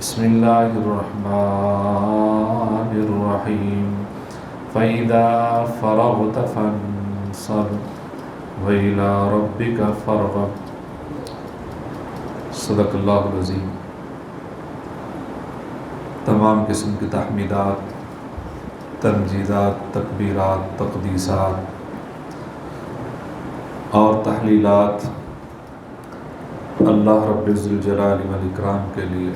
بسم اللہ الرحمن الرحیم فَإِذَا فَرَغْتَ فَانصَبْ وَإِلَىٰ رَبِّكَ فَارْغَب۔ صدق اللہ العظیم۔ تمام قسم کی تحمیدات، تمجیدات، تکبیرات، تقدیسات اور تحلیلات اللہ رب ذوالجلال والاکرام کے لیے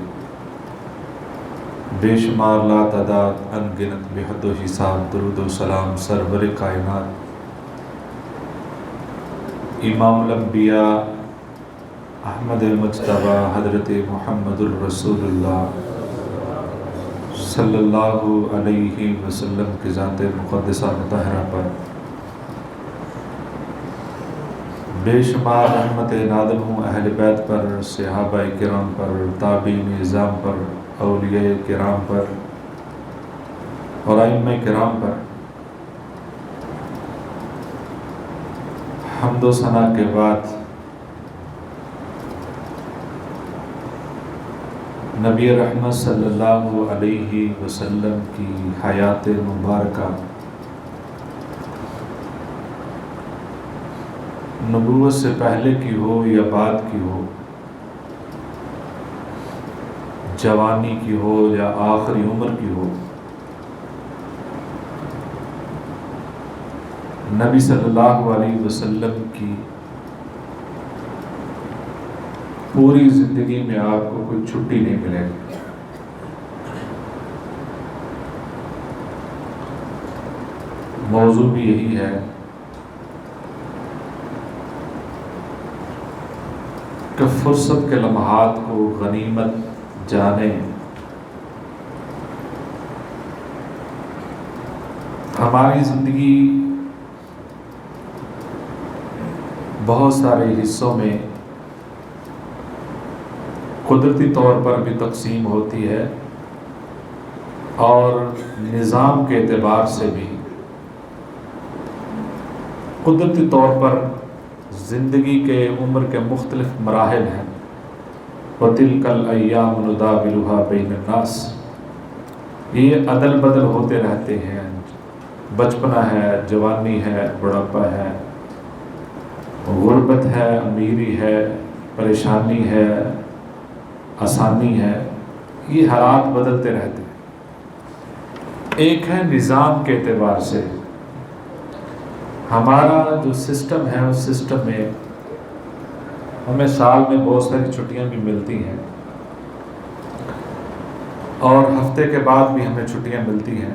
بے شمار لا تعداد ان گنت بے حد و حساب درود و سلام سرور کائنات امام الانبیاء احمد مجتبی حضرت محمد الرسول اللہ صلی اللہ علیہ وسلم کی ذات مقدسہ مطہرہ پر بے شمار رحمت نادل ہوں اہل بیت پر، صحابہ کرام پر، تابعین اعظام پر، اولیاء کرام پر اور ائمہ کرام پر۔ حمد و ثنا کے بعد نبی رحمت صلی اللہ علیہ وسلم کی حیات مبارکہ، نبوت سے پہلے کی ہو یا بعد کی ہو، جوانی کی ہو یا آخری عمر کی ہو، نبی صلی اللہ علیہ وسلم کی پوری زندگی میں آپ کو کوئی چھٹی نہیں ملے گی۔ موضوع بھی یہی ہے کہ فرصت کے لمحات کو غنیمت جانیں۔ ہماری زندگی بہت سارے حصوں میں قدرتی طور پر بھی تقسیم ہوتی ہے اور نظام کے اعتبار سے بھی قدرتی طور پر زندگی کے عمر کے مختلف مراحل ہیں۔ وَتِلْكَ الْأَيَّامُ نُدَاوِلُهَا بَيْنَ النَّاسِ، یہ عدل بدل ہوتے رہتے ہیں، بچپنا ہے، جوانی ہے، بڑھاپا ہے، غربت ہے، امیری ہے، پریشانی ہے، آسانی ہے، یہ حالات بدلتے رہتے ہیں۔ ایک ہے نظام کے اعتبار سے، ہمارا جو سسٹم ہے اس سسٹم میں ہمیں سال میں بہت ساری چھٹیاں بھی ملتی ہیں اور ہفتے کے بعد بھی ہمیں چھٹیاں ملتی ہیں۔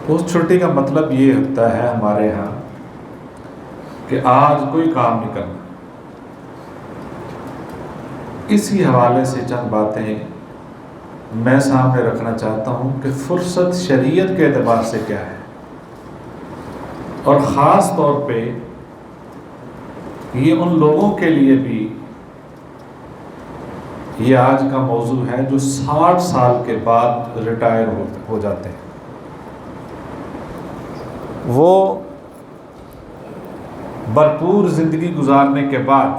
اس چھٹی کا مطلب یہ ہوتا ہے ہمارے ہاں کہ آج کوئی کام نہیں کرنا۔ اسی حوالے سے چند باتیں میں سامنے رکھنا چاہتا ہوں کہ فرصت شریعت کے اعتبار سے کیا ہے، اور خاص طور پہ یہ ان لوگوں کے لیے بھی یہ آج کا موضوع ہے جو 60 سال کے بعد ریٹائر ہو جاتے ہیں۔ وہ بھرپور زندگی گزارنے کے بعد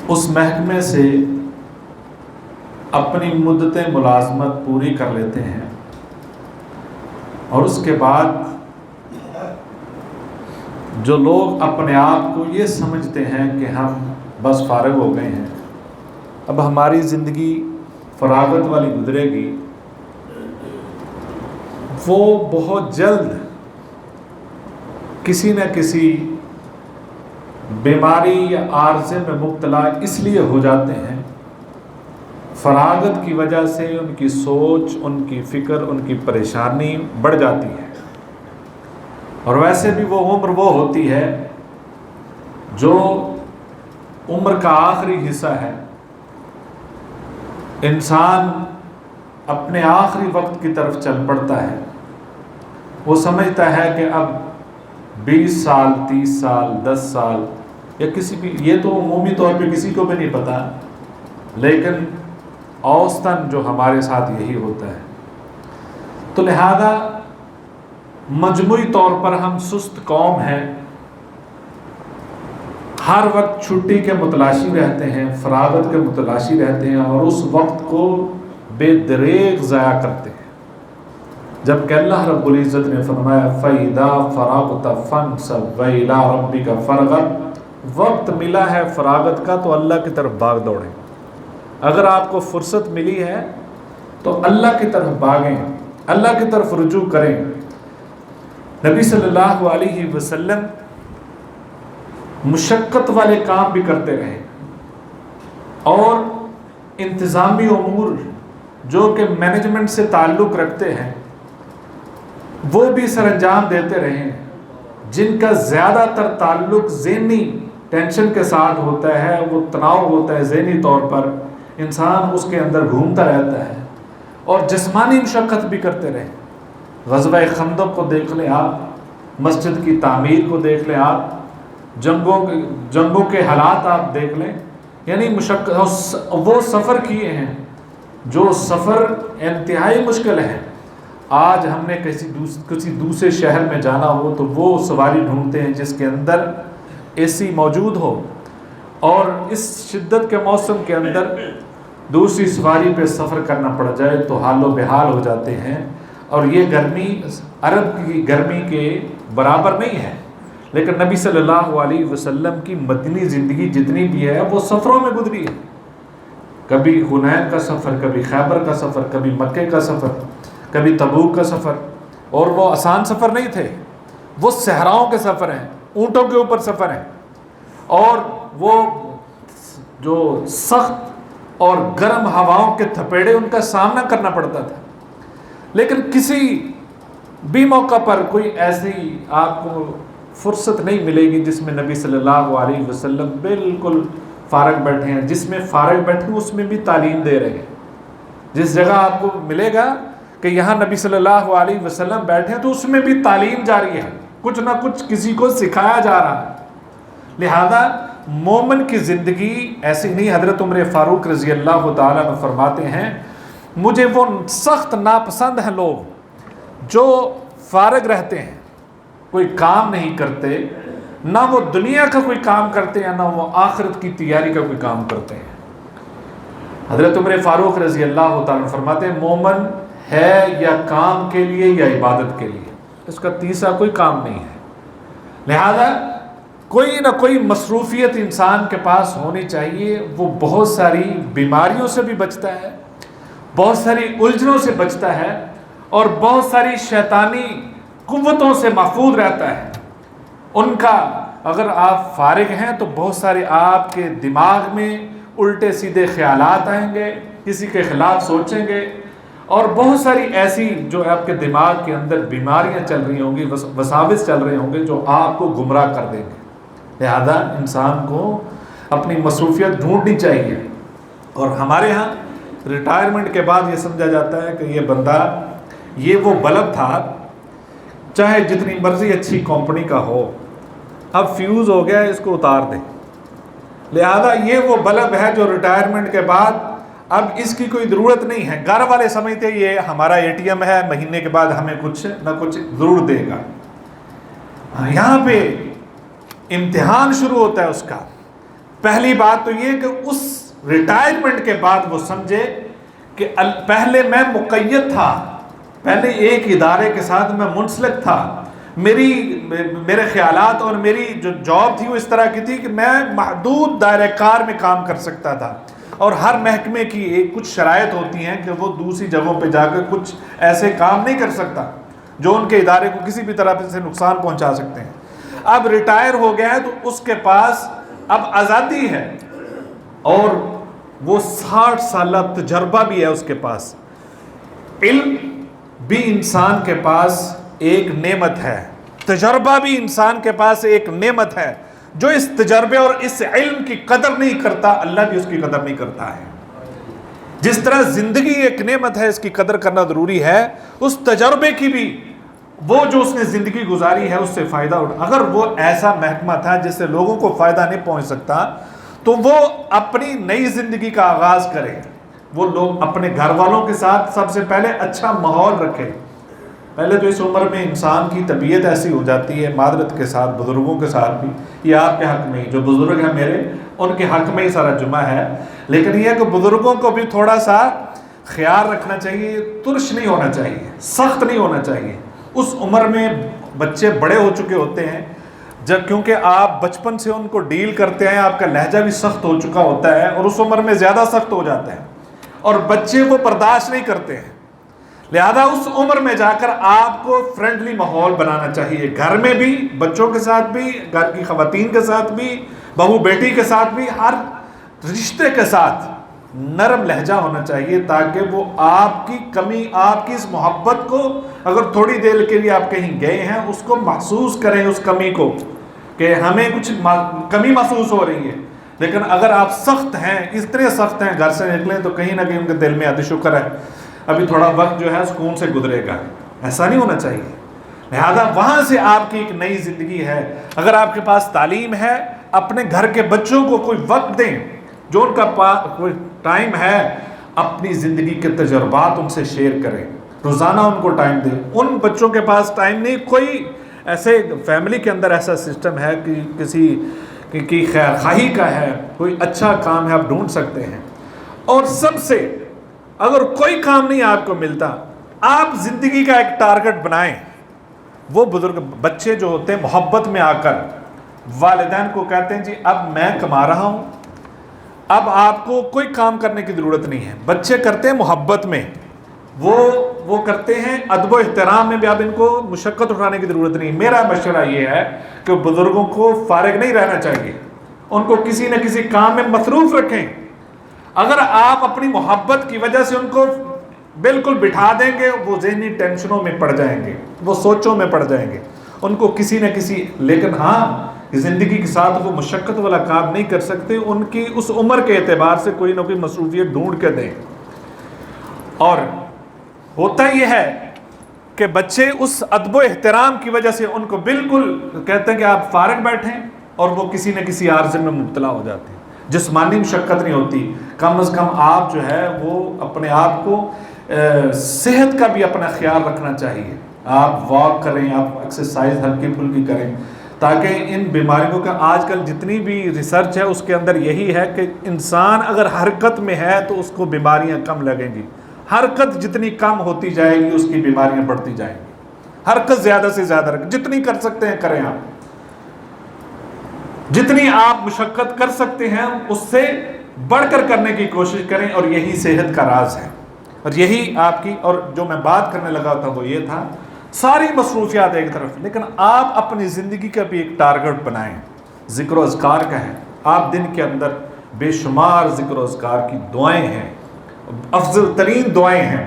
اس محکمے سے اپنی مدت ملازمت پوری کر لیتے ہیں اور اس کے بعد جو لوگ اپنے آپ کو یہ سمجھتے ہیں کہ ہم بس فارغ ہو گئے ہیں، اب ہماری زندگی فراغت والی گزرے گی، وہ بہت جلد کسی نہ کسی بیماری یا عارضے میں مبتلا اس لیے ہو جاتے ہیں، فراغت کی وجہ سے ان کی سوچ، ان کی فکر، ان کی پریشانی بڑھ جاتی ہے۔ اور ویسے بھی وہ عمر وہ ہوتی ہے جو عمر کا آخری حصہ ہے، انسان اپنے آخری وقت کی طرف چل پڑتا ہے۔ وہ سمجھتا ہے کہ اب 20 سال، 30 سال، 10 سال یا کسی بھی، یہ تو عمومی طور پہ کسی کو بھی نہیں پتا، لیکن اوسطاً جو ہمارے ساتھ یہی ہوتا ہے۔ تو لہذا مجموعی طور پر ہم سست قوم ہیں، ہر وقت چھٹی کے متلاشی رہتے ہیں، فراغت کے متلاشی رہتے ہیں، اور اس وقت کو بے دریغ ضائع کرتے ہیں، جبکہ اللہ رب العزت نے فرمایا فَإِذَا فَرَغْتَ فَانْصَبْ وَإِلَىٰ رَبِّكَ فَارْغَب، وقت ملا ہے فراغت کا تو اللہ کی طرف بھاگ دوڑیں۔ اگر آپ کو فرصت ملی ہے تو اللہ کی طرف بھاگیں، اللہ کی طرف رجوع کریں۔ نبی صلی اللہ علیہ وسلم مشقت والے کام بھی کرتے رہے، اور انتظامی امور جو کہ مینجمنٹ سے تعلق رکھتے ہیں وہ بھی سر انجام دیتے رہے، جن کا زیادہ تر تعلق ذہنی ٹینشن کے ساتھ ہوتا ہے، وہ تناؤ ہوتا ہے ذہنی طور پر، انسان اس کے اندر گھومتا رہتا ہے، اور جسمانی مشقت بھی کرتے رہے۔ غزوہ خندق کو دیکھ لیں آپ، مسجد کی تعمیر کو دیکھ لیں آپ، جنگوں کے حالات آپ دیکھ لیں، یعنی مشقت، وہ سفر کیے ہیں جو سفر انتہائی مشکل ہے۔ آج ہم نے کسی دوسرے شہر میں جانا ہو تو وہ سواری ڈھونڈتے ہیں جس کے اندر اے سی موجود ہو، اور اس شدت کے موسم کے اندر دوسری سواری پہ سفر کرنا پڑ جائے تو حال و بحال ہو جاتے ہیں، اور یہ گرمی عرب کی گرمی کے برابر نہیں ہے۔ لیکن نبی صلی اللہ علیہ وسلم کی مدنی زندگی جتنی بھی ہے وہ سفروں میں گزری ہے، کبھی حنین کا سفر، کبھی خیبر کا سفر، کبھی مکے کا سفر، کبھی تبوک کا سفر، اور وہ آسان سفر نہیں تھے، وہ صحراؤں کے سفر ہیں، اونٹوں کے اوپر سفر ہیں، اور وہ جو سخت اور گرم ہواؤں کے تھپیڑے ان کا سامنا کرنا پڑتا تھا۔ لیکن کسی بھی موقع پر کوئی ایسی آپ کو فرصت نہیں ملے گی جس میں نبی صلی اللہ علیہ وسلم بالکل فارغ بیٹھے ہیں، جس میں فارغ بیٹھے اس میں بھی تعلیم دے رہے ہیں۔ جس جگہ آپ کو ملے گا کہ یہاں نبی صلی اللہ علیہ وسلم بیٹھے ہیں تو اس میں بھی تعلیم جاری ہے، کچھ نہ کچھ کسی کو سکھایا جا رہا ہے۔ لہذا مومن کی زندگی ایسی نہیں۔ حضرت عمر فاروق رضی اللہ تعالیٰ عنہ فرماتے ہیں مجھے وہ سخت ناپسند ہیں لوگ جو فارغ رہتے ہیں، کوئی کام نہیں کرتے، نہ وہ دنیا کا کوئی کام کرتے ہیں نہ وہ آخرت کی تیاری کا کوئی کام کرتے ہیں۔ حضرت عمر فاروق رضی اللہ تعالیٰ عنہ فرماتے ہیں مومن ہے یا کام کے لیے یا عبادت کے لیے، اس کا تیسرا کوئی کام نہیں ہے۔ لہذا کوئی نہ کوئی مصروفیت انسان کے پاس ہونی چاہیے، وہ بہت ساری بیماریوں سے بھی بچتا ہے، بہت ساری الجھنوں سے بچتا ہے، اور بہت ساری شیطانی قوتوں سے محفوظ رہتا ہے۔ ان کا اگر آپ فارغ ہیں تو بہت سارے آپ کے دماغ میں الٹے سیدھے خیالات آئیں گے، کسی کے خلاف سوچیں گے، اور بہت ساری ایسی جو آپ کے دماغ کے اندر بیماریاں چل رہی ہوں گی، وساوس چل رہے ہوں گے جو آپ کو گمراہ کر دیں گے۔ لہذا انسان کو اپنی مصروفیت ڈھونڈنی چاہیے، اور ہمارے ہاں ریٹائرمنٹ کے بعد یہ سمجھا جاتا ہے کہ یہ بندہ یہ وہ بلب تھا، چاہے جتنی مرضی اچھی کمپنی کا ہو، اب فیوز ہو گیا ہے اس کو اتار دیں۔ لہذا یہ وہ بلب ہے جو ریٹائرمنٹ کے بعد اب اس کی کوئی ضرورت نہیں ہے۔ گھر والے سمجھتے یہ ہمارا اے ٹی ایم ہے، مہینے کے بعد ہمیں کچھ نہ کچھ ضرور دے گا۔ یہاں پہ امتحان شروع ہوتا ہے اس کا۔ پہلی بات تو یہ کہ اس ریٹائرمنٹ کے بعد وہ سمجھے کہ پہلے میں مقید تھا، پہلے ایک ادارے کے ساتھ میں منسلک تھا، میرے خیالات اور میری جو جاب تھی وہ اس طرح کی تھی کہ میں محدود دائرہ کار میں کام کر سکتا تھا، اور ہر محکمے کی ایک کچھ شرائط ہوتی ہیں کہ وہ دوسری جگہوں پہ جا کر کچھ ایسے کام نہیں کر سکتا جو ان کے ادارے کو کسی بھی طرح سے نقصان پہنچا سکتے ہیں۔ اب ریٹائر ہو گیا ہے تو اس کے پاس اب آزادی ہے، اور وہ 60 سالہ تجربہ بھی ہے اس کے پاس۔ علم بھی انسان کے پاس ایک نعمت ہے، تجربہ بھی انسان کے پاس ایک نعمت ہے۔ جو اس تجربے اور اس علم کی قدر نہیں کرتا، اللہ بھی اس کی قدر نہیں کرتا ہے۔ جس طرح زندگی ایک نعمت ہے، اس کی قدر کرنا ضروری ہے، اس تجربے کی بھی وہ جو اس نے زندگی گزاری ہے اس سے فائدہ اٹھا۔ اگر وہ ایسا محکمہ تھا جس سے لوگوں کو فائدہ نہیں پہنچ سکتا تو وہ اپنی نئی زندگی کا آغاز کرے۔ وہ لوگ اپنے گھر والوں کے ساتھ سب سے پہلے اچھا ماحول رکھے، پہلے تو اس عمر میں انسان کی طبیعت ایسی ہو جاتی ہے، معذرت کے ساتھ بزرگوں کے ساتھ بھی، یہ آپ کے حق میں ہی، جو بزرگ ہیں میرے ان کے حق میں ہی سارا جمعہ ہے، لیکن یہ کہ بزرگوں کو بھی تھوڑا سا خیال رکھنا چاہیے، ترش نہیں ہونا چاہیے، سخت نہیں ہونا چاہیے۔ اس عمر میں بچے بڑے ہو چکے ہوتے ہیں، جب کیونکہ آپ بچپن سے ان کو ڈیل کرتے ہیں، آپ کا لہجہ بھی سخت ہو چکا ہوتا ہے، اور اس عمر میں زیادہ سخت ہو جاتا ہے، اور بچے وہ برداشت نہیں کرتے ہیں۔ لہذا اس عمر میں جا کر آپ کو فرینڈلی ماحول بنانا چاہیے، گھر میں بھی، بچوں کے ساتھ بھی، گھر کی خواتین کے ساتھ بھی، بہو بیٹی کے ساتھ بھی، ہر رشتے کے ساتھ نرم لہجہ ہونا چاہیے، تاکہ وہ آپ کی کمی، آپ کی اس محبت کو، اگر تھوڑی دیر کے لیے آپ کہیں گئے ہیں، اس کو محسوس کریں، اس کمی کو، کہ ہمیں کچھ کمی محسوس ہو رہی ہے۔ لیکن اگر آپ سخت ہیں، اتنے سخت ہیں، گھر سے نکلیں تو کہیں نہ کہیں ان کے دل میں آتی شکر ہے ابھی تھوڑا وقت جو ہے سکون سے گزرے گا، ایسا نہیں ہونا چاہیے۔ لہذا وہاں سے آپ کی ایک نئی زندگی ہے۔ اگر آپ کے پاس تعلیم ہے، اپنے گھر کے بچوں کو کوئی وقت دیں، جو ان کا کوئی ٹائم ہے، اپنی زندگی کے تجربات ان سے شیئر کریں، روزانہ ان کو ٹائم دیں۔ ان بچوں کے پاس ٹائم نہیں، کوئی ایسے فیملی کے اندر ایسا سسٹم ہے کہ کسی کی خیر خواہی کا ہے، کوئی اچھا کام ہے، آپ ڈھونڈ سکتے ہیں۔ اور سب سے اگر کوئی کام نہیں آپ کو ملتا، آپ زندگی کا ایک ٹارگٹ بنائیں۔ وہ بزرگ بچے جو ہوتے ہیں محبت میں آ کر والدین کو کہتے ہیں جی اب میں کما رہا ہوں، اب آپ کو کوئی کام کرنے کی ضرورت نہیں ہے۔ بچے کرتے ہیں محبت میں، وہ کرتے ہیں ادب و احترام میں بھی، اب ان کو مشقت اٹھانے کی ضرورت نہیں۔ میرا مشورہ یہ ہے کہ بزرگوں کو فارغ نہیں رہنا چاہیے، ان کو کسی نہ کسی کام میں مصروف رکھیں۔ اگر آپ اپنی محبت کی وجہ سے ان کو بالکل بٹھا دیں گے، وہ ذہنی ٹینشنوں میں پڑ جائیں گے، وہ سوچوں میں پڑ جائیں گے، ان کو کسی نہ کسی، لیکن ہاں زندگی کے ساتھ وہ مشقت والا کام نہیں کر سکتے، ان کی اس عمر کے اعتبار سے کوئی نہ کوئی مصروفیت ڈھونڈ کے دیں۔ اور ہوتا یہ ہے کہ بچے اس ادب و احترام کی وجہ سے ان کو بالکل کہتے ہیں کہ آپ فارغ بیٹھیں، اور وہ کسی نہ کسی عارضے میں مبتلا ہو جاتے ہیں۔ جسمانی مشقت نہیں ہوتی، کم از کم آپ جو ہے وہ اپنے آپ کو صحت کا بھی اپنا خیال رکھنا چاہیے۔ آپ واک کریں، آپ ایکسرسائز ہلکی پھلکی کریں، تاکہ ان بیماریوں کا، آج کل جتنی بھی ریسرچ ہے اس کے اندر یہی ہے کہ انسان اگر حرکت میں ہے تو اس کو بیماریاں کم لگیں گی، حرکت جتنی کم ہوتی جائے گی اس کی بیماریاں بڑھتی جائیں گی۔ حرکت زیادہ سے زیادہ رکھیں، جتنی کر سکتے ہیں کریں، آپ جتنی آپ مشقت کر سکتے ہیں اس سے بڑھ کر کرنے کی کوشش کریں، اور یہی صحت کا راز ہے، اور یہی آپ کی، اور جو میں بات کرنے لگا تھا وہ یہ تھا، ساری مصروفیات ایک طرف، لیکن آپ اپنی زندگی کا بھی ایک ٹارگٹ بنائیں۔ ذکر و اذکار کا ہے، آپ دن کے اندر بے شمار ذکر و اذکار کی دعائیں ہیں، افضل ترین دعائیں ہیں،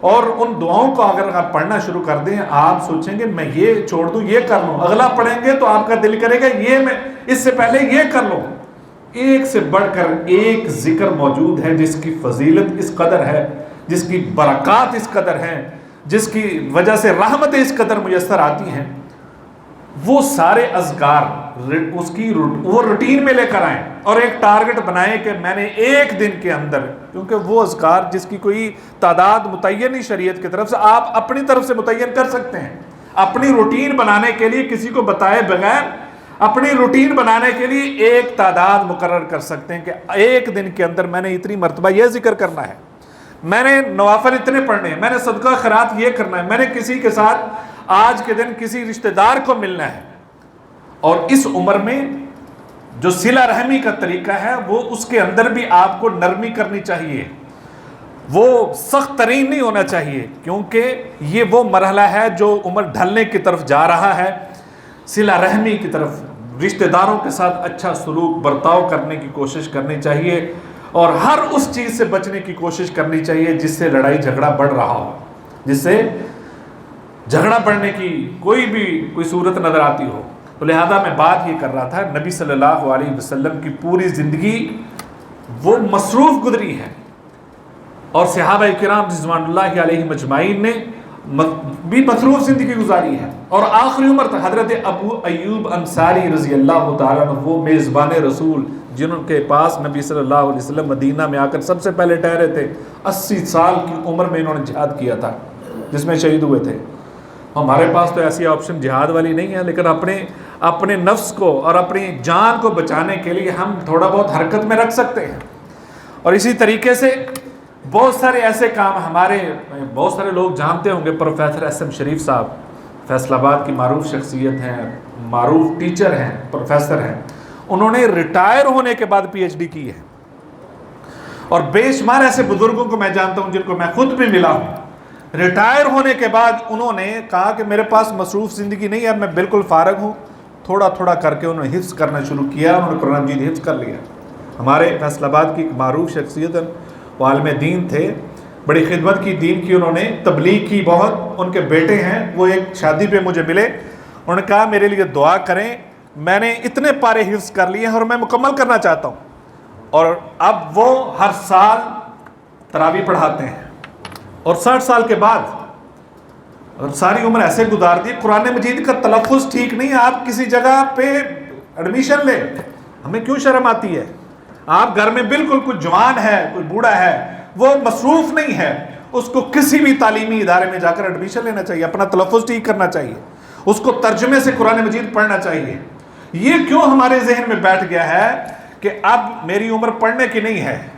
اور ان دعاؤں کو اگر آپ پڑھنا شروع کر دیں، آپ سوچیں گے میں یہ چھوڑ دوں، یہ کر لوں، اگلا پڑھیں گے تو آپ کا دل کرے گا یہ میں اس سے پہلے یہ کر لوں۔ ایک سے بڑھ کر ایک ذکر موجود ہے جس کی فضیلت اس قدر ہے، جس کی برکات اس قدر ہیں، جس کی وجہ سے رحمتیں اس قدر میسر آتی ہیں۔ وہ سارے اذکار اس کی وہ روٹین میں لے کر آئیں، اور ایک ٹارگٹ بنائیں کہ میں نے ایک دن کے اندر، کیونکہ وہ اذکار جس کی کوئی تعداد متعین نہیں شریعت کی طرف سے، آپ اپنی طرف سے متعین کر سکتے ہیں۔ اپنی روٹین بنانے کے لیے کسی کو بتائے بغیر اپنی روٹین بنانے کے لیے ایک تعداد مقرر کر سکتے ہیں کہ ایک دن کے اندر میں نے اتنی مرتبہ یہ ذکر کرنا ہے، میں نے نوافل اتنے پڑھنے ہیں، میں نے صدقہ خیرات یہ کرنا ہے، میں نے کسی کے ساتھ آج کے دن کسی رشتہ دار کو ملنا ہے۔ اور اس عمر میں جو صلہ رحمی کا طریقہ ہے وہ اس کے اندر بھی آپ کو نرمی کرنی چاہیے، وہ سخت ترین نہیں ہونا چاہیے، کیونکہ یہ وہ مرحلہ ہے جو عمر ڈھلنے کی طرف جا رہا ہے، صلہ رحمی کی طرف، رشتہ داروں کے ساتھ اچھا سلوک برتاؤ کرنے کی کوشش کرنی چاہیے، اور ہر اس چیز سے بچنے کی کوشش کرنی چاہیے جس سے لڑائی جھگڑا بڑھ رہا ہو، جس سے جھگڑا بڑھنے کی کوئی صورت نظر آتی ہو۔ تو لہذا میں بات یہ کر رہا تھا، نبی صلی اللہ علیہ وسلم کی پوری زندگی وہ مصروف گزری ہے، اور صحابہ کرام رضوان اللہ علیہم اجمعین نے بھی مصروف زندگی گزاری ہے، اور آخری عمر تک حضرت ابو ایوب انصاری رضی اللہ تعالیٰ عنہ، وہ میزبان رسول جن کے پاس نبی صلی اللہ علیہ وسلم مدینہ میں آ کر سب سے پہلے ٹھہرے تھے، 80 سال کی عمر میں انہوں نے جہاد کیا تھا جس میں شہید ہوئے تھے، ہمارے پاس تو ایسی آپشن جہاد والی نہیں ہے، لیکن اپنے نفس کو اور اپنی جان کو بچانے کے لیے ہم تھوڑا بہت حرکت میں رکھ سکتے ہیں۔ اور اسی طریقے سے بہت سارے ایسے کام بہت سارے لوگ جانتے ہوں گے، پروفیسر ایس ایم شریف صاحب فیصل آباد کی معروف شخصیت ہیں، معروف ٹیچر ہیں، پروفیسر ہیں، انہوں نے ریٹائر ہونے کے بعد پی ایچ ڈی کی ہے۔ اور بے شمار ایسے بزرگوں کو میں جانتا ہوں جن کو میں خود بھی ملا ہوں، ریٹائر ہونے کے بعد انہوں نے کہا کہ میرے پاس مصروف زندگی نہیں ہے، میں بالکل فارغ ہوں، تھوڑا تھوڑا کر کے انہوں نے حفظ کرنا شروع کیا، انہوں نے قرآن مجید حفظ کر لیا۔ ہمارے فیصل آباد کی ایک معروف شخصیت، وہ عالم دین تھے، بڑی خدمت کی دین کی، انہوں نے تبلیغ کی بہت، ان کے بیٹے ہیں، وہ ایک شادی پہ مجھے ملے، انہوں نے کہا میرے لیے دعا کریں، میں نے اتنے پارے حفظ کر لیے ہیں اور میں مکمل کرنا چاہتا ہوں۔ اور اب وہ ہر سال تراویح پڑھاتے ہیں، اور 60 سال کے بعد، اور ساری عمر ایسے گزار دی، قرآن مجید کا تلفظ ٹھیک نہیں ہے، آپ کسی جگہ پہ ایڈمیشن لیں، ہمیں کیوں شرم آتی ہے؟ آپ گھر میں بالکل کوئی جوان ہے، کوئی بوڑھا ہے، وہ مصروف نہیں ہے، اس کو کسی بھی تعلیمی ادارے میں جا کر ایڈمیشن لینا چاہیے، اپنا تلفظ ٹھیک کرنا چاہیے، اس کو ترجمے سے قرآن مجید پڑھنا چاہیے۔ یہ کیوں ہمارے ذہن میں بیٹھ گیا ہے کہ اب میری عمر پڑھنے کی نہیں ہے،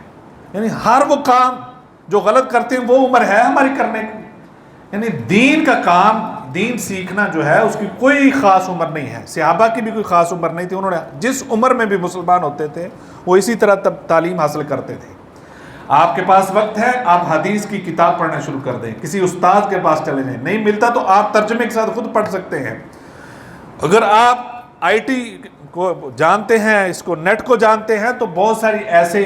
یعنی ہر وہ کام جو غلط کرتے ہیں وہ عمر ہے ہماری کرنے کی، یعنی دین کا کام، دین سیکھنا جو ہے اس کی کوئی خاص عمر نہیں ہے۔ صحابہ کی بھی کوئی خاص عمر نہیں تھی، انہوں نے جس عمر میں بھی مسلمان ہوتے تھے وہ اسی طرح تعلیم حاصل کرتے تھے۔ آپ کے پاس وقت ہے، آپ حدیث کی کتاب پڑھنا شروع کر دیں، کسی استاد کے پاس چلے جائیں، نہیں ملتا تو آپ ترجمے کے ساتھ خود پڑھ سکتے ہیں۔ اگر آپ آئی ٹی کو جانتے ہیں، اس کو نیٹ کو جانتے ہیں، تو بہت ساری ایسے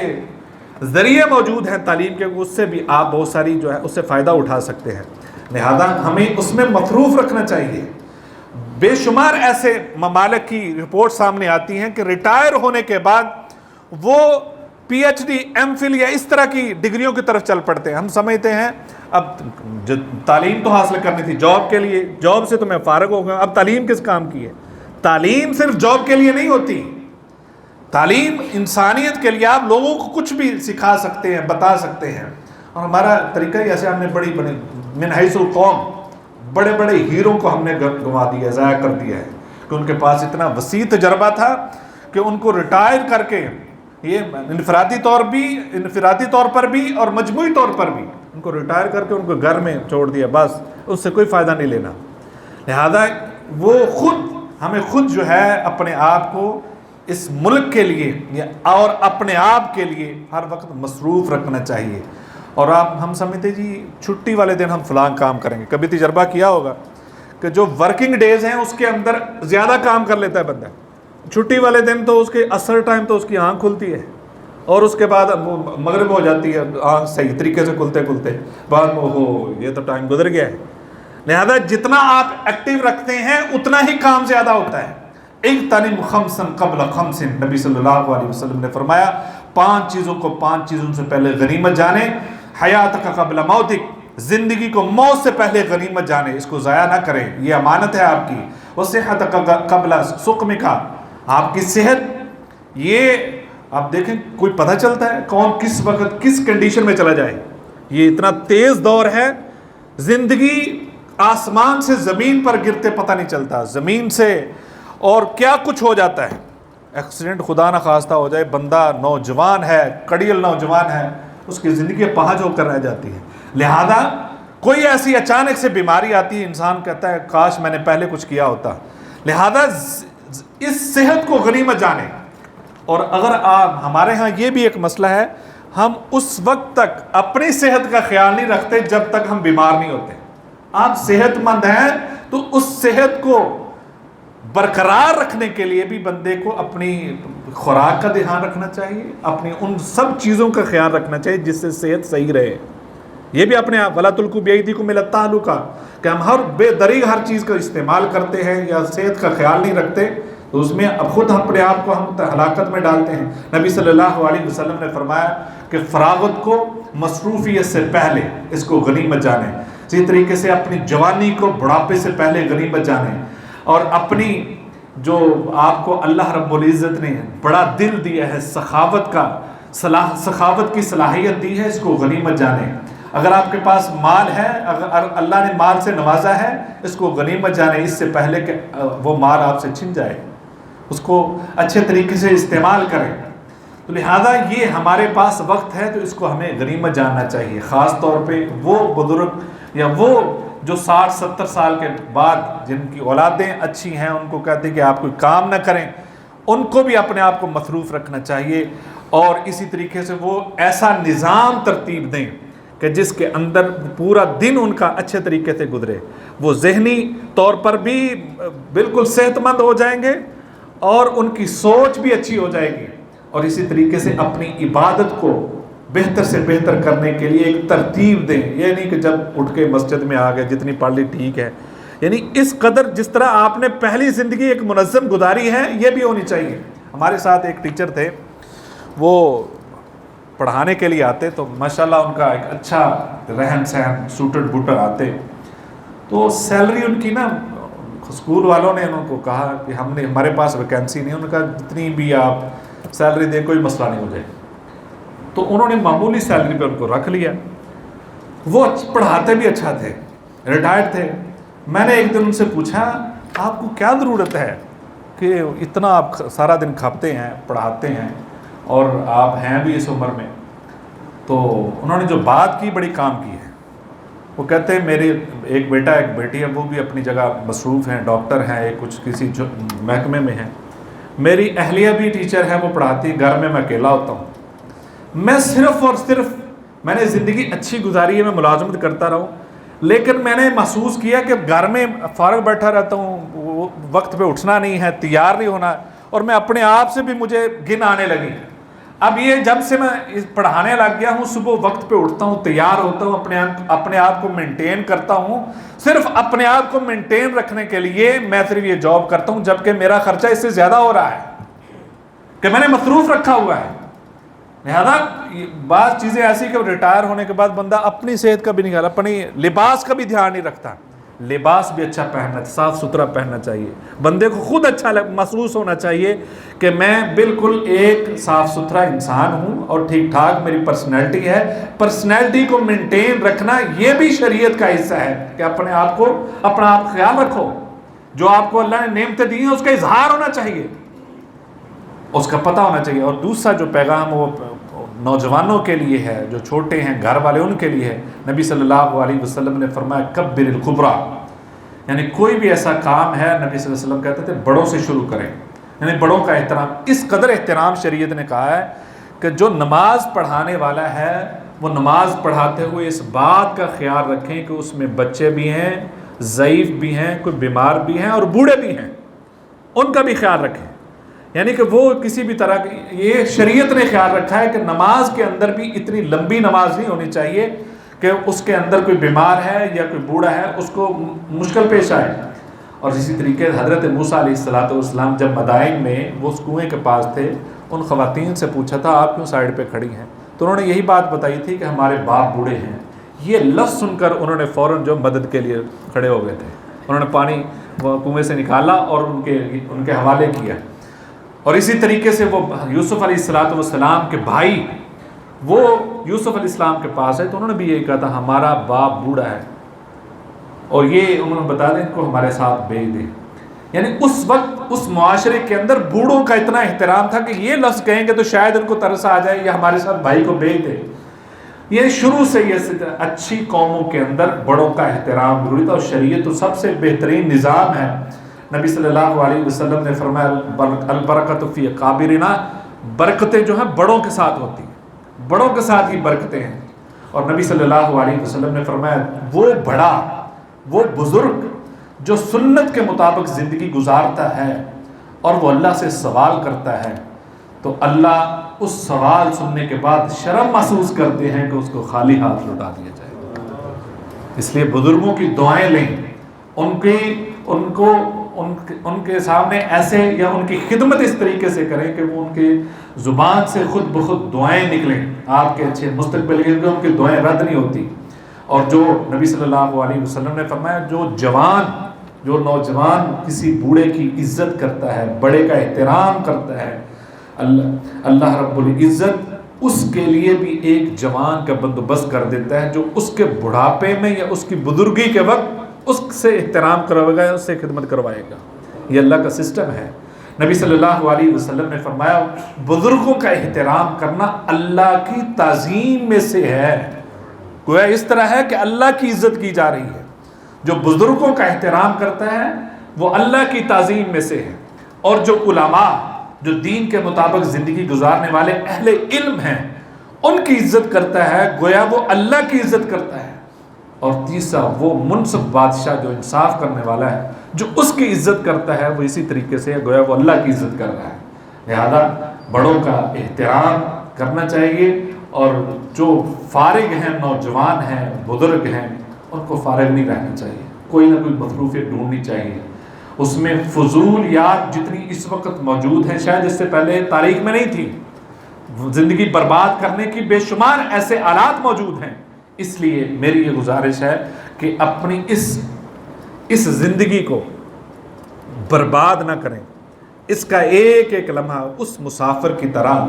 ذریعے موجود ہیں تعلیم کے، اس سے بھی آپ بہت ساری جو ہے اس سے فائدہ اٹھا سکتے ہیں۔ لہذا ہمیں اس میں مصروف رکھنا چاہیے۔ بے شمار ایسے ممالک کی رپورٹ سامنے آتی ہیں کہ ریٹائر ہونے کے بعد وہ P H D, M Phil یا اس طرح کی ڈگریوں کی طرف چل پڑتے ہیں۔ ہم سمجھتے ہیں اب تعلیم تو حاصل کرنی تھی جاب کے لیے، جاب سے تو میں فارغ ہو گیا، اب تعلیم کس کام کی ہے؟ تعلیم صرف جاب کے لیے نہیں ہوتی، تعلیم انسانیت کے لیے، آپ لوگوں کو کچھ بھی سکھا سکتے ہیں، بتا سکتے ہیں۔ اور ہمارا طریقہ ہی ایسے، ہم نے بڑی من حیث القوم بڑے بڑے ہیروں کو ہم نے گنوا دیا، ضائع کر دیا ہے، کہ ان کے پاس اتنا وسیع تجربہ تھا کہ ان کو ریٹائر کر کے، یہ انفرادی طور پر بھی اور مجموعی طور پر بھی، ان کو ریٹائر کر کے ان کو گھر میں چھوڑ دیا، بس اس سے کوئی فائدہ نہیں لینا۔ لہذا ہمیں خود جو ہے اپنے آپ کو اس ملک کے لیے اور اپنے آپ کے لیے ہر وقت مصروف رکھنا چاہیے۔ اور ہم سمجھتے جی چھٹی والے دن ہم فلاں کام کریں گے، کبھی تجربہ کیا ہوگا کہ جو ورکنگ ڈیز ہیں اس کے اندر زیادہ کام کر لیتا ہے بندہ، چھٹی والے دن تو اس کے اثر ٹائم تو اس کی آنکھ کھلتی ہے، اور اس کے بعد مغرب ہو جاتی ہے، آنکھ صحیح طریقے سے کھلتے بعد میں یہ تو ٹائم گزر گیا ہے۔ لہذا جتنا آپ ایکٹیو رکھتے ہیں اتنا ہی کام زیادہ ہوتا ہے۔ اغتنم خمسا قبل خمس، نبی صلی اللہ علیہ وسلم نے فرمایا 5 چیزوں کو 5 چیزوں سے پہلے غنیمت جانے، حیاتک قبل موتک، زندگی کو موت سے پہلے غنیمت جانے، اس کو ضائع نہ کریں، یہ امانت ہے آپ کی، وصحتک قبل سقمک، آپ کی صحت، یہ آپ دیکھیں کوئی پتہ چلتا ہے کون کس وقت کس کنڈیشن میں چلا جائے، یہ اتنا تیز دور ہے، زندگی آسمان سے زمین پر گرتے پتہ نہیں چلتا، زمین سے اور کیا کچھ ہو جاتا ہے، ایکسیڈنٹ خدا نہ خواستہ ہو جائے، بندہ نوجوان ہے، کڑیل نوجوان ہے، اس کی زندگی پہاج ہو کر رہ جاتی ہے۔ لہذا کوئی ایسی اچانک سے بیماری آتی ہے، انسان کہتا ہے کاش میں نے پہلے کچھ کیا ہوتا۔ لہذا اس صحت کو غنیمت جانے، اور اگر آپ ہمارے ہاں یہ بھی ایک مسئلہ ہے، ہم اس وقت تک اپنی صحت کا خیال نہیں رکھتے جب تک ہم بیمار نہیں ہوتے۔ آپ صحت مند ہیں تو اس صحت کو برقرار رکھنے کے لیے بھی بندے کو اپنی خوراک کا دھیان رکھنا چاہیے، اپنی ان سب چیزوں کا خیال رکھنا چاہیے جس سے صحت صحیح رہے۔ یہ بھی اپنے آپ وَلَا تُلْقُوا بِأَيْدِيكُمْ إِلَى التَّهْلُكَةِ، کہ ہم ہر بے دریغ ہر چیز کا استعمال کرتے ہیں یا صحت کا خیال نہیں رکھتے تو اس میں اب خود اپنے آپ کو ہم ہلاکت میں ڈالتے ہیں۔ نبی صلی اللہ علیہ وسلم نے فرمایا کہ فراغت کو مصروفیت سے پہلے اس کو غنیمت جانیں، اسی طریقے سے اپنی جوانی کو بڑھاپے سے پہلے غنیمت جانیں، اور اپنی جو آپ کو اللہ رب العزت نے بڑا دل دیا ہے، سخاوت کی صلاحیت دی ہے، اس کو غنیمت جانیں۔ اگر آپ کے پاس مال ہے، اگر اللہ نے مال سے نوازا ہے، اس کو غنیمت جانے اس سے پہلے کہ وہ مال آپ سے چھن جائے، اس کو اچھے طریقے سے استعمال کریں۔ تو لہذا یہ ہمارے پاس وقت ہے تو اس کو ہمیں غنیمت جاننا چاہیے، خاص طور پہ وہ بزرگ یا وہ جو 60-70 سال کے بعد جن کی اولادیں اچھی ہیں، ان کو کہتے ہیں کہ آپ کوئی کام نہ کریں، ان کو بھی اپنے آپ کو مصروف رکھنا چاہیے، اور اسی طریقے سے وہ ایسا نظام ترتیب دیں کہ جس کے اندر پورا دن ان کا اچھے طریقے سے گزرے، وہ ذہنی طور پر بھی بالکل صحت مند ہو جائیں گے اور ان کی سوچ بھی اچھی ہو جائے گی، اور اسی طریقے سے اپنی عبادت کو بہتر سے بہتر کرنے کے لیے ایک ترتیب دیں۔ یہ نہیں کہ جب اٹھ کے مسجد میں آ گئے جتنی پڑھ لی ٹھیک ہے، یعنی اس قدر جس طرح آپ نے پہلی زندگی ایک منظم گزاری ہے یہ بھی ہونی چاہیے۔ ہمارے ساتھ ایک ٹیچر تھے، وہ پڑھانے کے لیے آتے تو ماشاءاللہ ان کا ایک اچھا رہن سہن، سوٹڈ بوٹر آتے، تو سیلری ان کی نا، اسکول والوں نے ان کو کہا کہ ہمارے پاس ویکینسی نہیں، ان کا جتنی بھی آپ سیلری دیں کوئی مسئلہ نہیں ہو جائے، تو انہوں نے معمولی سیلری پہ ان کو رکھ لیا۔ وہ پڑھاتے بھی اچھا تھے، ریٹائرڈ تھے۔ میں نے ایک دن ان سے پوچھا آپ کو کیا ضرورت ہے کہ اتنا آپ سارا دن کھاپتے ہیں، پڑھاتے ہیں، اور آپ ہیں بھی اس عمر میں؟ تو انہوں نے جو بات کی بڑی کام کی ہے۔ وہ کہتے ہیں میرے ایک بیٹا ایک بیٹی ہے، وہ بھی اپنی جگہ مصروف ہیں، ڈاکٹر ہیں، ایک کچھ کسی محکمے میں ہیں، میری اہلیہ بھی ٹیچر ہے، وہ پڑھاتی، گھر میں اکیلا ہوتا ہوں، میں صرف اور صرف میں نے زندگی اچھی گزاری ہے، میں ملازمت کرتا رہا ہوں، لیکن میں نے محسوس کیا کہ گھر میں فارغ بیٹھا رہتا ہوں، وقت پہ اٹھنا نہیں ہے، تیار نہیں ہونا، اور میں اپنے آپ سے بھی مجھے گن آنے لگی۔ اب یہ جب سے میں پڑھانے لگ گیا ہوں، صبح وقت پہ اٹھتا ہوں، تیار ہوتا ہوں، اپنے آپ کو مینٹین کرتا ہوں، صرف اپنے آپ کو مینٹین رکھنے کے لیے میں صرف یہ جاب کرتا ہوں، جبکہ میرا خرچہ اس سے زیادہ ہو رہا ہے کہ میں نے مصروف رکھا ہوا ہے۔ لہذا بعض چیزیں ایسی کہ ریٹائر ہونے کے بعد بندہ اپنی صحت کا بھی نہیں خیال، اپنی لباس کا بھی دھیان نہیں رکھتا، لباس بھی اچھا پہننا، صاف ستھرا پہننا چاہیے، بندے کو خود اچھا محسوس ہونا چاہیے کہ میں بالکل ایک صاف ستھرا انسان ہوں اور ٹھیک ٹھاک میری پرسنالٹی ہے۔ پرسنالٹی کو مینٹین رکھنا یہ بھی شریعت کا حصہ ہے کہ اپنے آپ کو اپنا آپ خیال رکھو، جو آپ کو اللہ نے نعمتیں دی ہیں اس کا اظہار ہونا چاہیے، اس کا پتہ ہونا چاہیے۔ اور دوسرا جو پیغام وہ نوجوانوں کے لیے ہے، جو چھوٹے ہیں گھر والے، ان کے لیے ہے، نبی صلی اللہ علیہ وسلم نے فرمایا کبر الکبریٰ، یعنی کوئی بھی ایسا کام ہے، نبی صلی اللہ علیہ وسلم کہتے تھے بڑوں سے شروع کریں، یعنی بڑوں کا احترام۔ اس قدر احترام شریعت نے کہا ہے کہ جو نماز پڑھانے والا ہے وہ نماز پڑھاتے ہوئے اس بات کا خیال رکھیں کہ اس میں بچے بھی ہیں، ضعیف بھی ہیں، کوئی بیمار بھی ہیں اور بوڑھے بھی ہیں، ان کا بھی خیال رکھیں، یعنی کہ وہ کسی بھی طرح کی، یہ شریعت نے خیال رکھا ہے کہ نماز کے اندر بھی اتنی لمبی نماز نہیں ہونی چاہیے کہ اس کے اندر کوئی بیمار ہے یا کوئی بوڑھا ہے اس کو مشکل پیش آئے۔ اور اسی طریقے حضرت موسیٰ علیہ السلام جب مدائن میں وہ اس کنویں کے پاس تھے، ان خواتین سے پوچھا تھا آپ کیوں سائڈ پہ کھڑی ہیں، تو انہوں نے یہی بات بتائی تھی کہ ہمارے باپ بوڑھے ہیں۔ یہ لفظ سن کر انہوں نے فوراً جو مدد کے لیے کھڑے ہو گئے تھے، انہوں نے پانی کنویں سے نکالا اور ان کے حوالے کیا۔ اور اسی طریقے سے وہ یوسف علیہ السلام کے بھائی، وہ یوسف علیہ السلام کے پاس ہے تو انہوں نے بھی یہی کہا تھا ہمارا باپ بوڑھا ہے، اور یہ انہوں نے بتا دیں ان کو ہمارے ساتھ بھیج دیں۔ یعنی اس وقت اس معاشرے کے اندر بوڑھوں کا اتنا احترام تھا کہ یہ لفظ کہیں گے تو شاید ان کو ترس آ جائے یا ہمارے ساتھ بھائی کو بھیج دے۔ یہ شروع سے یہ اچھی قوموں کے اندر بڑوں کا احترام ضروری تھا، اور شریعت تو سب سے بہترین نظام ہے۔ نبی صلی اللہ علیہ وسلم نے فرمایا البرکۃ فی اکابرنا، برکتیں جو ہیں بڑوں کے ساتھ ہوتی ہیں، بڑوں کے ساتھ ہی برکتیں ہیں۔ اور نبی صلی اللہ علیہ وسلم نے فرمایا وہ بڑا، وہ بزرگ جو سنت کے مطابق زندگی گزارتا ہے اور وہ اللہ سے سوال کرتا ہے تو اللہ اس سوال سننے کے بعد شرم محسوس کرتے ہیں کہ اس کو خالی ہاتھ لوٹا دیا جائے۔ اس لیے بزرگوں کی دعائیں لیں، ان کے سامنے ایسے یا ان کی خدمت اس طریقے سے کریں کہ وہ ان کے زبان سے خود بخود دعائیں نکلیں آپ کے اچھے مستقبل کے لیے، ان کی دعائیں رد نہیں ہوتی۔ اور جو نبی صلی اللہ علیہ وسلم نے فرمایا جو نوجوان کسی بوڑھے کی عزت کرتا ہے، بڑے کا احترام کرتا ہے، اللہ رب العزت اس کے لیے بھی ایک جوان کا بندوبست کر دیتا ہے جو اس کے بڑھاپے میں یا اس کی بزرگی کے وقت اس سے احترام کروائے گا، اس سے خدمت کروائے گا۔ یہ اللہ کا سسٹم ہے۔ نبی صلی اللہ علیہ وسلم نے فرمایا بزرگوں کا احترام کرنا اللہ کی تعظیم میں سے ہے۔ گویا اس طرح ہے کہ اللہ کی عزت کی جا رہی ہے۔ جو بزرگوں کا احترام کرتا ہے وہ اللہ کی تعظیم میں سے ہے، اور جو علماء جو دین کے مطابق زندگی گزارنے والے اہل علم ہیں ان کی عزت کرتا ہے، گویا وہ اللہ کی عزت کرتا ہے۔ اور تیسرا وہ منصف بادشاہ جو انصاف کرنے والا ہے، جو اس کی عزت کرتا ہے وہ اسی طریقے سے گویا وہ اللہ کی عزت کر رہا ہے۔ لہذا بڑوں کا احترام کرنا چاہیے، اور جو فارغ ہیں، نوجوان ہیں، بزرگ ہیں، ان کو فارغ نہیں رہنا چاہیے، کوئی نہ کوئی مصروفیت ڈھونڈنی چاہیے۔ اس میں فضول یاد جتنی اس وقت موجود ہیں شاید اس سے پہلے تاریخ میں نہیں تھی۔ زندگی برباد کرنے کی بے شمار ایسے آلات موجود ہیں۔ اس لیے میری یہ گزارش ہے کہ اپنی اس زندگی کو برباد نہ کریں۔ اس کا ایک ایک لمحہ اس مسافر کی طرح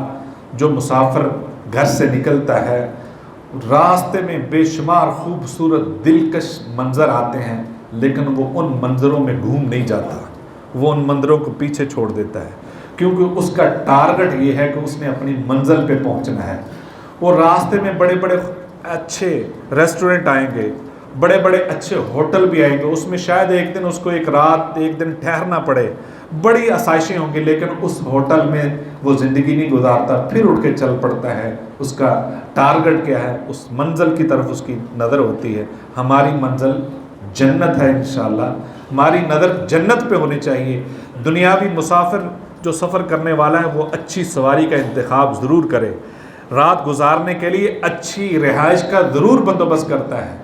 جو مسافر گھر سے نکلتا ہے، راستے میں بے شمار خوبصورت دلکش منظر آتے ہیں، لیکن وہ ان منظروں میں گھوم نہیں جاتا، وہ ان منظروں کو پیچھے چھوڑ دیتا ہے، کیونکہ اس کا ٹارگٹ یہ ہے کہ اس نے اپنی منزل پہ پہنچنا ہے۔ وہ راستے میں بڑے بڑے اچھے ریسٹورنٹ آئیں گے، بڑے بڑے اچھے ہوٹل بھی آئیں گے، اس میں شاید ایک دن اس کو ایک رات ایک دن ٹھہرنا پڑے، بڑی آسائشیں ہوں گی، لیکن اس ہوٹل میں وہ زندگی نہیں گزارتا، پھر اٹھ کے چل پڑتا ہے۔ اس کا ٹارگٹ کیا ہے؟ اس منزل کی طرف اس کی نظر ہوتی ہے۔ ہماری منزل جنت ہے انشاءاللہ، ہماری نظر جنت پہ ہونی چاہیے۔ دنیاوی مسافر جو سفر کرنے والا ہے وہ اچھی سواری کا انتخاب ضرور کرے، رات گزارنے کے لیے اچھی رہائش کا ضرور بندوبست کرتا ہے،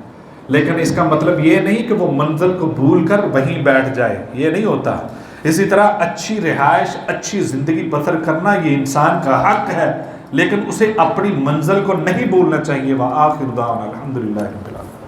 لیکن اس کا مطلب یہ نہیں کہ وہ منزل کو بھول کر وہیں بیٹھ جائے، یہ نہیں ہوتا۔ اسی طرح اچھی رہائش، اچھی زندگی بسر کرنا یہ انسان کا حق ہے، لیکن اسے اپنی منزل کو نہیں بھولنا چاہیے۔ وآخر دعوانا الحمدللہ رب العالمین۔